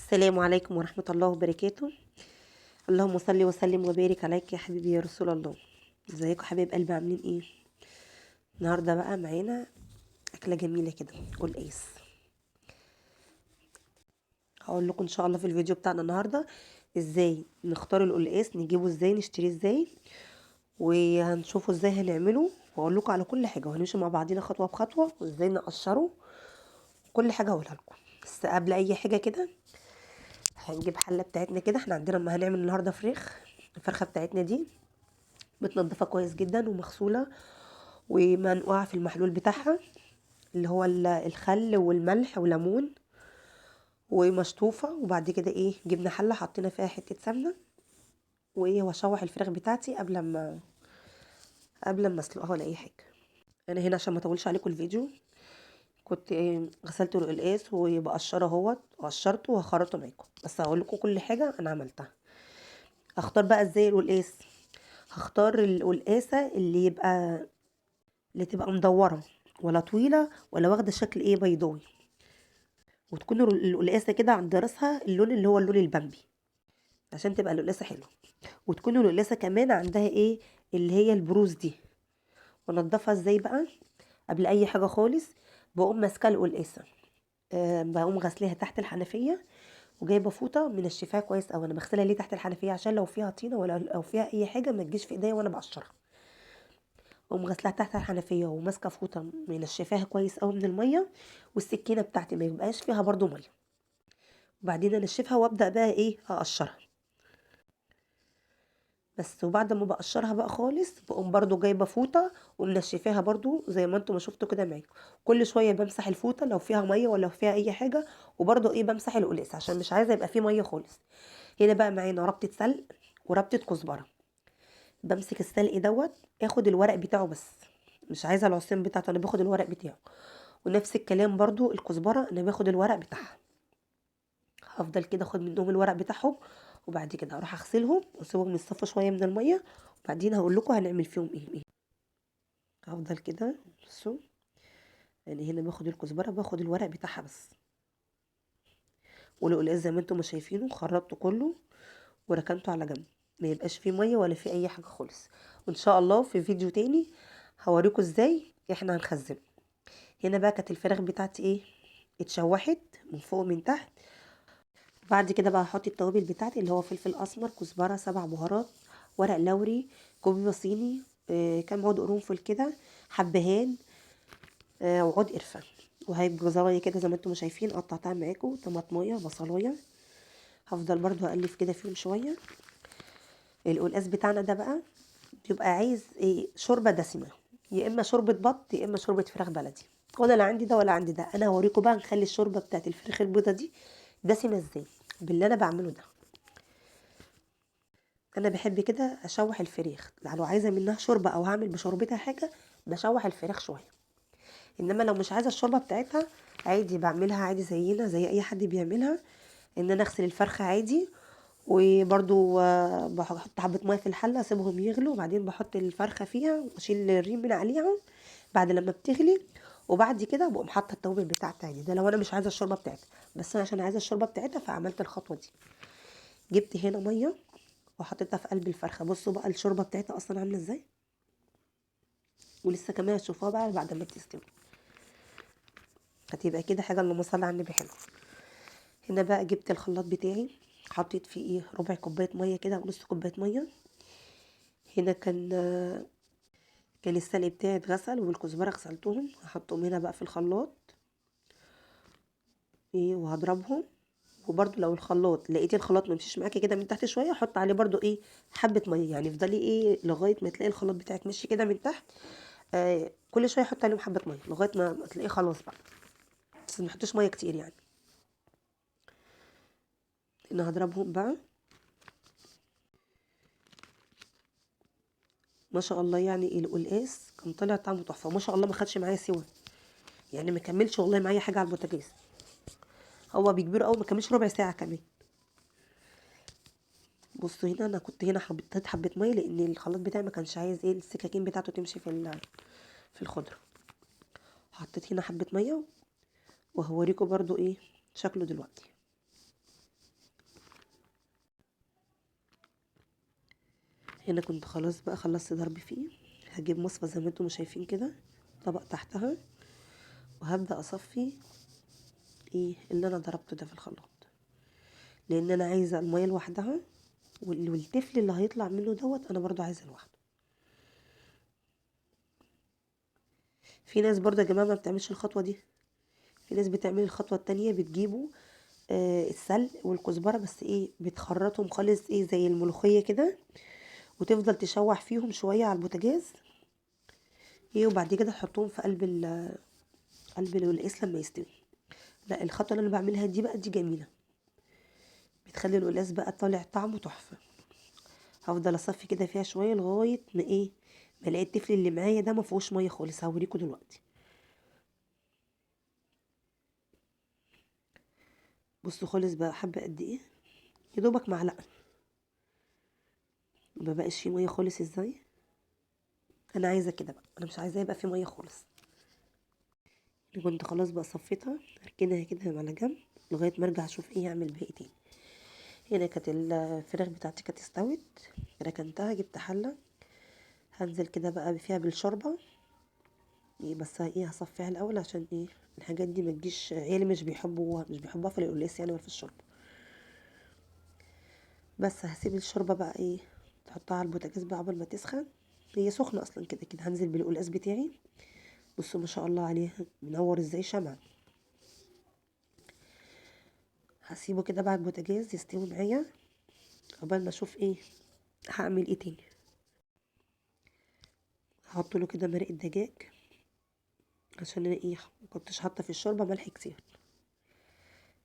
السلام عليكم ورحمة الله وبركاته. اللهم صل وسلم وبارك عليك يا حبيبي يا رسول الله. ازيكم حبايب قلبي، عاملين ايه؟ النهارده بقى معانا اكله جميله كده، قلقاس. هقول لكم ان شاء الله في الفيديو بتاعنا النهارده ازاي نختار القلقاس، نجيبه ازاي، نشتريه ازاي، وهنشوفه ازاي هنعمله، واقول لكم على كل حاجه، وهنمشي مع بعضينا خطوه بخطوه وازاي نقشره. كل حاجه هقولها لكم. بس قبل اي حاجه كده هنجيب حله بتاعتنا كده. احنا عندنا ما هنعمل النهارده الفرخه بتاعتنا دي متنضفة كويس جدا ومغسولة ومنقوعة في المحلول بتاعها، اللي هو الخل والملح وليمون، ومشطوفة. وبعد كده جبنا حلة حطينا فيها حتة سمنة، واشوح الفراخ بتاعتي قبل ما اسلقها ولا اي حاجة. انا هنا عشان ما اطولش عليكم الفيديو كنت غسلت القلقاس وبقشره اهوت، وقشرته وهخرطه معاكم، بس هقول لكم كل حاجة انا عملتها. اختار بقى ازاي القلقاس. هختار القلقاسة اللي تبقى مدورة، ولا طويلة، ولا واخدة شكل بيضاوي، وتكون القلقاسة كده عند راسها اللون اللي هو اللون البامبي، عشان تبقى القلقاسة حلوة. وتكون القلقاسة كمان عندها اللي هي البروز دي. ونضفها ازاي بقى؟ قبل اي حاجة خالص بقوم ماسكة القلقاسة، بقوم غسلها تحت الحنفية، وجايبه فوطه منشفاها كويس اوي. انا بغسلها ليه تحت الحنفيه؟ عشان لو فيها طينه ولا لو فيها اي حاجه ما تجيش في ايديا وانا بقشرها. اقوم غسلها تحت الحنفيه وماسكه فوطه منشفاها كويس قوي من الميه، والسكينه بتاعتي ما يبقاش فيها برضو ميه. وبعدين انشفها وابدا بقى اقشرها بس. وبعد ما بقشرها بقى خالص بقوم برضو جايبه فوطه ومنشفاها برضو زي ما انتم ما شفتوا كده معاكم. كل شويه بمسح الفوطه لو فيها ميه ولا فيها اي حاجه، وبرضو بمسح القلقاس عشان مش عايزه يبقى فيه ميه خالص. هنا بقى معانا ربطه سلق وربطه كزبره. بمسك السلق اخد الورق بتاعه بس، مش عايزه العصيان بتاعته، انا باخد الورق بتاعه. ونفس الكلام برضو الكزبره انا باخد الورق بتاعها. هفضل كده اخد منهم الورق بتاعهم، وبعد كده اروح اغسلهم واسيبهم يصفوا شويه من الميه، وبعدين هقول لكم هنعمل فيهم ايه. هفضل كده. بصوا، يعني هنا باخد الكزبره باخد الورق بتاعها بس. والقلقاس زي ما انتم ما شايفينه خرطته كله وركنته على جنب، ما يبقاش فيه ميه ولا فيه اي حاجه خالص. وان شاء الله في فيديو تاني هوريكم ازاي احنا هنخزنه. هنا بقى كانت الفراخ بتاعتي اتشوحت من فوق ومن تحت. بعد كده بقى هحط التوابل بتاعتي اللي هو فلفل اسمر، كزبره، 7 بهارات، ورق لوري، كوبيبه صيني، كام عود قرنفل كده، حبهان، وعود قرفه. وهيبقى جزرايه كده زي ما انتم شايفين، قطعتها معاكم، طماطمايه، بصلايه. هفضل برضو اقلب كده فيهم شويه. القلقاس بتاعنا ده بقى بيبقى عايز شوربه دسمه، يا اما شوربه بط يا اما شوربه فراخ بلدي. وانا لا عندي ده ولا عندي ده. انا هوريكم بقى نخلي الشوربه بتاعت الفراخ البيضه دي دسمه ازاي باللي انا بعمله ده. انا بحب كده اشوح الفراخ، لو عايزه منها شوربه او هعمل بشوربتها حاجه بشوح الفراخ شويه. انما لو مش عايزه الشوربه بتاعتها عادي بعملها عادي زينا زي اي حد بيعملها. ان انا اغسل الفرخه عادي، وبرضو بحط حبه ميه في الحله اسيبهم يغلوا، وبعدين بحط الفرخه فيها واشيل الريم من عليها بعد لما بتغلي. وبعد كده بقوم حاطه التوابل بتاعتي عادي، ده لو انا مش عايزه الشوربه بتاعتها. بس انا عشان عايزه الشوربه بتاعتها فعملت الخطوه دي. جبت هنا ميه وحطيتها في قلب الفرخه. بصوا بقى الشوربه بتاعتها اصلا عامله ازاي، ولسه كمان هتشوفوها بقى بعد ما تستوي. هتبقى كده حاجه اللهم صل على النبي حلو. هنا بقى جبت الخلاط بتاعي، حطيت فيه ربع كوبايه ميه كده ونص كوبايه ميه. هنا كان السلق بتاعي اتغسل والكزبره غسلتهم، هحطهم هنا بقى في الخلاط وهضربهم. وبرده لو الخلاط لقيتي الخلاط ما مشيش معاكي كده من تحت شويه، حط عليه برده حبه ميه، يعني افضلي لغايه ما تلاقي الخلاط بتاعك مشي كده من تحت. كل شويه حط عليهم حبه ميه لغايه ما تلاقيه خلاص بقى، بس ما تحطوش ميه كتير يعني. انا هضربهم بقى. ما شاء الله، يعني القلقاس كان طلع طعمه تحفه ما شاء الله، ما خدش معايا سوا، يعني ما كملش والله معايا حاجه على البوتاجاز. هو بيكبره قوي، ما كملش ربع ساعه كمان. بصوا هنا انا كنت هنا حطيت حبه ميه لان الخلاط بتاعي ما كانش عايز السكاكين بتاعته تمشي في الخضره. حطيت هنا حبه ميه، وهوريكم برضو شكله دلوقتي. هنا كنت خلاص بقى خلصت ضرب فيه. هجيب مصفى زي ما انتم شايفين كده، طبق تحتها، وهبدأ اصفي ايه اللي انا ضربته ده في الخلاط، لان انا عايزه الميه لوحدها، والتفل اللي هيطلع منه دوت انا برضو عايزه لوحده. في ناس برضو يا جماعه ما بتعملش الخطوه دي، في ناس بتعمل الخطوه التانية، بتجيبوا السلق والكزبره بس ايه بتخرطهم خالص ايه زي الملوخيه كده، وتفضل تشوح فيهم شويه على البوتاجاز ايه، وبعد كده تحطهم في قلب القلقاس لما يستوي. لا، الخطوه اللي انا بعملها دي بقى دي جميله، بتخلي القلقاس بقى طالع طعمه تحفه. هفضل اصفي كده فيها شويه لغايه ما ايه، ما الاقي التفل اللي معايا ده ما فيهوش ميه خالص. هوريكم دلوقتي. بصوا خالص بقى حبه قد ايه، يا دوبك معلقه، ما بقاش فيه ميه خالص ازاي. انا عايزه كده بقى، انا مش عايزاه يبقى فيه ميه خالص. اللي كنت خلاص بقى صفيتها، هركنها كده على جنب لغايه ما ارجع اشوف ايه اعمل باقي تاني. هنا كانت الفراخ بتاعتي كانت استوت، ركنتها، جبت حله، هنزل كده بقى فيها بالشوربه إيه، بس ايه هصفيها الاول عشان ايه الحاجات دي ما تجيش، عيالي مش بيحبوها في القلقاس يعني ولا في الشوربه. بس هسيب الشوربه بقى ايه تحطها على البوتاجاز بقى قبل ما تسخن، هي سخنه اصلا كده كده. هنزل بالقلقاس بتاعي، بصوا ما شاء الله عليه منور ازاي شمع. هسيبه كده بعد البوتاجاز يستوي معايا قبل ما اشوف ايه هعمل ايه تاني. هحط له كده مرقه دجاج، عشان انا ايه مكنتش حاطه في الشوربه ملح كتير.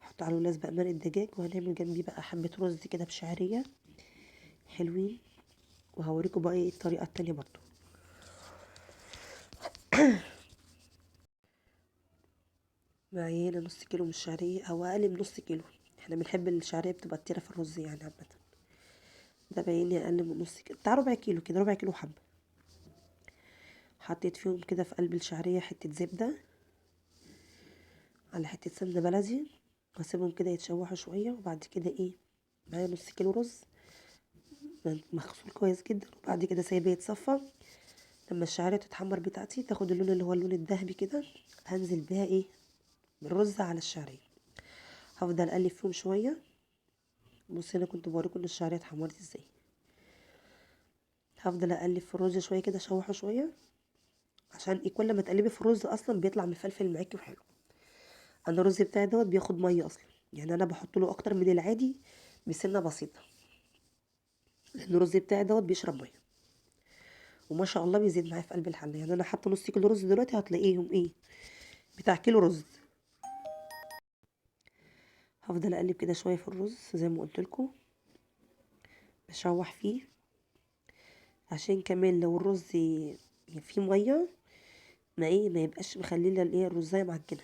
احط على القلقاس بقى مرقه دجاج، وهنعمل جنبيه بقى حبه رز كده بشعريه حلوين، وهوريكم بقى ايه الطريقه التانية برضو. معايا هنا نص كيلو من الشعريه او اقل من نص كيلو، احنا بنحب الشعريه بتبقى كتيره في الرز يعني عامه. ده باين لي اقل من نص كيلو، بتاع ربع كيلو كده، ربع كيلو حبه. حطيت فيهم كده في قلب الشعريه حته زبده على حته سمنه بلدي، واسيبهم كده يتشوحوا شويه. وبعد كده ايه معايا نص كيلو رز مغسول كويس جدا، وبعد كده سايباه يتصفى. لما الشعريه تتحمر بتاعتي تاخد اللون اللي هو اللون الذهبي كده، هنزل بيها ايه بالرز على الشعريه. هفضل اقلب فيهم شويه. بص انا كنت بوريكم ان الشعريه اتحمرت ازاي. هفضل اقلب في الرز شويه كده، اشوحه شويه، عشان ايه كل ما تقلبي في الرز اصلا بيطلع مفلفل معاكي وحلو. انا الرز بتاعي دوت بياخد ميه اصلا، يعني انا بحط له اكتر من العادي بسنه بسيطه، لان الرز بتاعي دوت بيشرب ميه، وما شاء الله بيزيد معايا في قلب الحله. يعني انا حاطه نص كيلو رز دلوقتي، هتلاقيهم ايه بتاع كيلو رز. هفضل اقلب كده شويه في الرز زي ما قلت لكم، بشوح فيه، عشان كمان لو الرز فيه ميه ما يبقاش مخليه الايه الرزايه معجنه.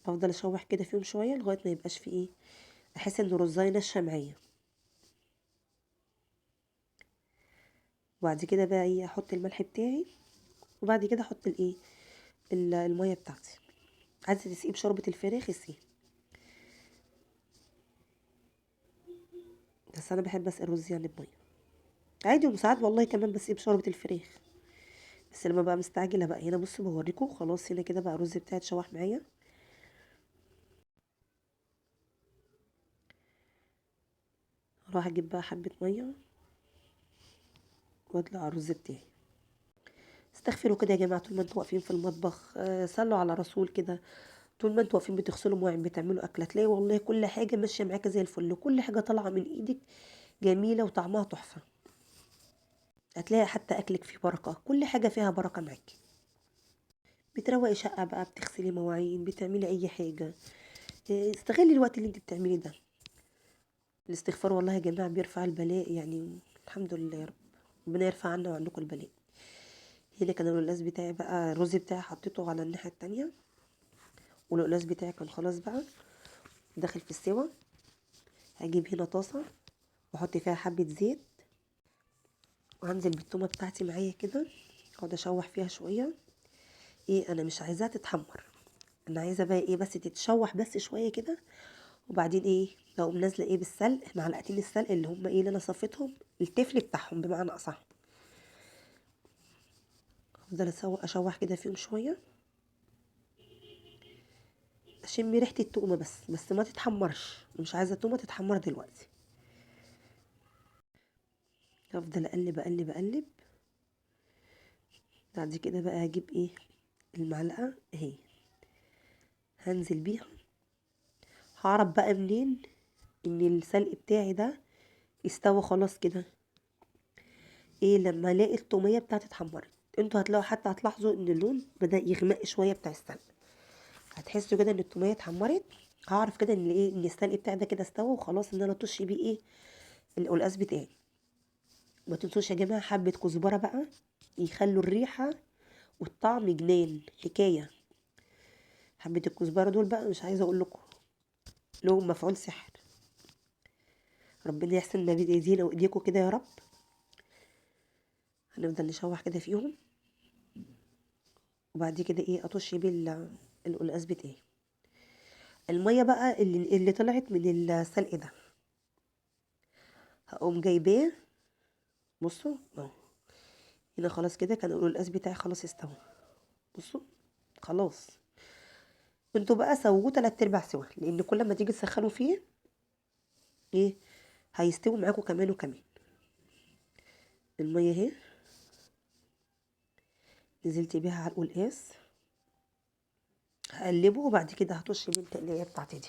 بفضل اشوح كده فيهم شويه لغايه ما يبقاش فيه ايه، احس ان الرزايه ناشفه معايا. وبعد كده بقى ايه احط الملح بتاعي، وبعد كده احط الايه الميه بتاعتي. عايزه تسقيه بشوربه الفراخ اسقيه، بس انا بحب اسقي الرز يعني بميه عادي، وساعات والله كمان بسقيه بشوربه الفراخ. بس لما بقى مستعجله بقى هنا بصوا بوريكم خلاص. هنا كده بقى الرز بتاعي اتشوح معايا. اروح اجيب بقى حبه ميه وادلق على الرز بتاعي. استغفروا كده يا جماعه، طول ما انتوا واقفين في المطبخ صلوا على رسول كده. طول ما انتوا واقفين بتغسلوا مواعين بتعملوا اكله، تلاقي والله كل حاجه ماشيه معاكي زي الفل، وكل حاجه طالعه من ايدك جميله وطعمها تحفه. هتلاقي حتى اكلك فيه بركه، كل حاجه فيها بركه معاكي. بتروقي شقه بقى، بتغسلي مواعين، بتعملي اي حاجه، استغلي الوقت اللي انت بتعمليه ده. الاستغفار والله يا جماعه بيرفع البلاء يعني. الحمد لله يا رب، ربنا يرفع عنا وعنكم البلاء. هنا كان القلقاس بتاعي بقى، الرز بتاعي حطيته على الناحيه التانية، والقلقاس بتاعي كان خلاص بقى داخل في السوا. هجيب هنا طاسه واحط فيها حبه زيت، وهنزل بالتومه بتاعتي معايا كده، اقعد اشوح فيها شويه. ايه انا مش عايزاها تتحمر، انا عايزه بقى ايه بس تتشوح بس شويه كده، وبعدين ايه بقوم نازله ايه بالسلق، معلقتين السلق اللي هم ايه اللي انا صفيتهم، التفل بتاعهم بمعنى اصح. افضل اشوح كده فيهم شويه، اشم ريحه التومه بس ما تتحمرش، مش عايزه التومه تتحمر دلوقتي. افضل اقلب اقلب اقلب. بعد كده بقى هجيب ايه المعلقه اهي، هنزل بيها. هعرف بقى منين ان السلق بتاعي ده استوى خلاص كده؟ ايه لما الاقي التوميه بتاعتي اتحمرت. انتوا هتلاقوا حتى هتلاحظوا ان اللون بدأ يغمق شويه بتاع السلق، هتحسوا كده ان التوميه اتحمرت. هعرف كده ان ايه ان السلق بتاعي ده كده استوى وخلاص، ان انا اطش بيه ايه القلقاس بتاعي. ما تنسوش يا جماعه حبه كزبره بقى، يخلوا الريحه والطعم جنان حكايه. حبه الكزبره دول بقى مش عايزه اقول لكم لهم مفعول سحر. ربنا يحسن ما بين ايدينا وايديكم كده يا رب. هنفضل نشوح كده فيهم، وبعد كده ايه اطش بيه القلقاس بتاعي. الميه بقى اللي طلعت من السلق ده هقوم جايباه. بصوا اهو، هنا خلاص كده كان القلقاس بتاعي خلاص استوى. بصوا خلاص. انتوا بقى سووه 3/4 سوا، لان كل ما تيجي تسخنوا فيه ايه هيستوي معاكم كمان وكمان. الميه اهي نزلت بيها على القلقاس، هقلبه وبعد كده هطش بيه التقليه بتاعتي دي.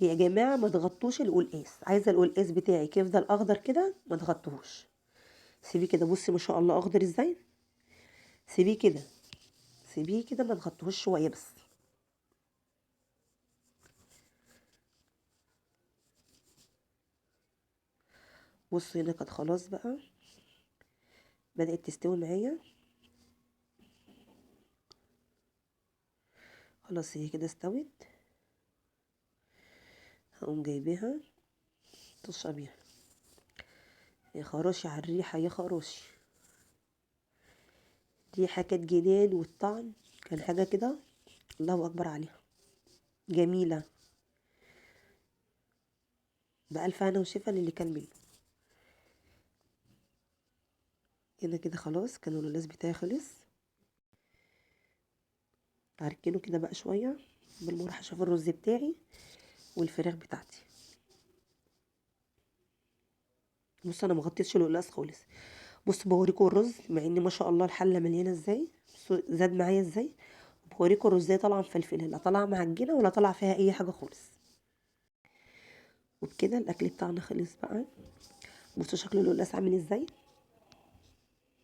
ويا جماعه ما تغطوش القلقاس، عايزه القلقاس بتاعك يفضل اخضر كده، ما تغطوهوش. سيبيه كده، بصي ما شاء الله اخضر ازاي. سيبيه كده، سيبيه كده ما تغطوهوش شويه بس. بصوا هنا كانت خلاص بقى بدأت تستوي معايا. خلاص هي كده استوت. هقوم جايباها طشه بيها. يا خراشي على الريحه، يا خراشي. ريحه كانت جنان، والطعم كان حاجه كده الله اكبر عليها، جميله. بألف هنا وشفا للي كان منه. هنا كده خلاص كان القلقاس بتاعي خلص. هركنه كده بقى شويه بالمروحه اشوف الرز بتاعي والفراخ بتاعتي. بص انا مغطيتش القلقاس خالص. بص بوريكم الرز، مع ان ما شاء الله الحله مليانه ازاي، بصوا زاد معايا ازاي. بوريكم الرز ازاي طالعه مفلفله، لا طالعه معجنه ولا طالعه فيها اي حاجه خالص. وبكده الاكل بتاعنا خلص بقى. بصوا شكل القلقاس عامل ازاي،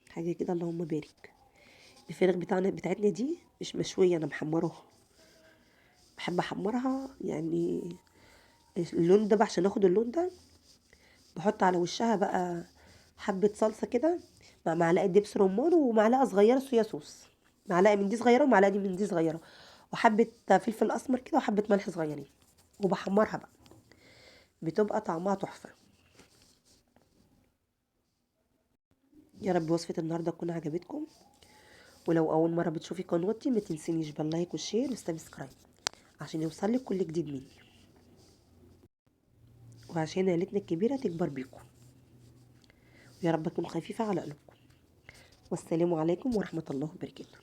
حاجه كده اللهم بارك. الفراخ بتاعتنا دي مش مشويه، انا محمراها. بحب احمرها يعني اللون ده بقى، عشان اخد اللون ده بحط على وشها بقى حبه صلصه كده، مع معلقه دبس رمان ومعلقه صغيره صويا صوص. معلقه من دي صغيره ومعلقه دي من دي صغيره، وحبه فلفل اسمر كده وحبه ملح صغيرين، وبحمرها بقى بتبقى طعمها تحفه. يا رب وصفه النهارده تكون عجبتكم. ولو اول مره بتشوفي قناتي ما تنسينيش باللايك والشير والسبسكرايب عشان يوصلك كل جديد مني، وعشان عيلتنا الكبيره تكبر بيكم. يا رب تكون خفيفه على قلوبكم. والسلام عليكم ورحمه الله وبركاته.